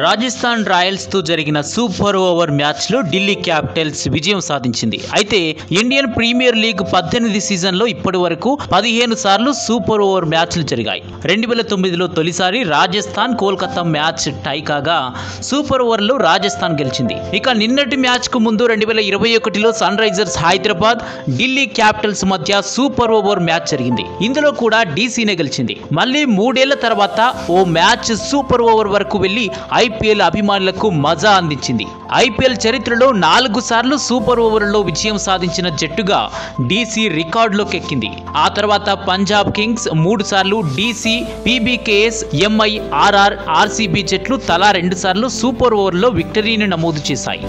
Rajasthan Royals తో జరిగిన super over match లో ఢిల్లీ క్యాపిటల్స్ విజయం సాధించింది. అయితే ఇండియన్ ప్రీమియర్ లీగ్ 18 సీజన్ లో ఇప్పటి వరకు 15 సార్లు సూపర్ ఓవర్ మ్యాచ్లు జరిగాయి. 2009లో తొలిసారి రాజస్థాన్ కోల్కతా మ్యాచ్ టై కాగా సూపర్ ఓవర్ లో రాజస్థాన్ గెలిచింది. ఇక నిన్నటి మ్యాచ్ కు ముందు 2021లో Sunrisers Hyderabad Delhi Capitals మధ్య సూపర్ ఓవర్ మ్యాచ్ జరిగింది. ఇందులో కూడా డీసీనే గెలిచింది. మళ్ళీ 3 ఏళ్ల తర్వాత ఓ మ్యాచ్ సూపర్ ఓవర్ వరకు వెళ్లి ఐపీఎల్ అభిమానులకు మజా అందించింది. ఐపీఎల్ చరిత్రలో 4 సార్లు సూపర్ ఓవర్లో విజయం సాధించిన జట్టుగా డీసీ రికార్డులోకి ఎక్కింది. ఆ తర్వాత పంజాబ్ కింగ్స్ 3 సార్లు, DC, PBKS, MI, RR, RCB జట్లు తలా 2 సార్లు సూపర్ ఓవర్లో విక్టరీని నమోదు చేశాయి.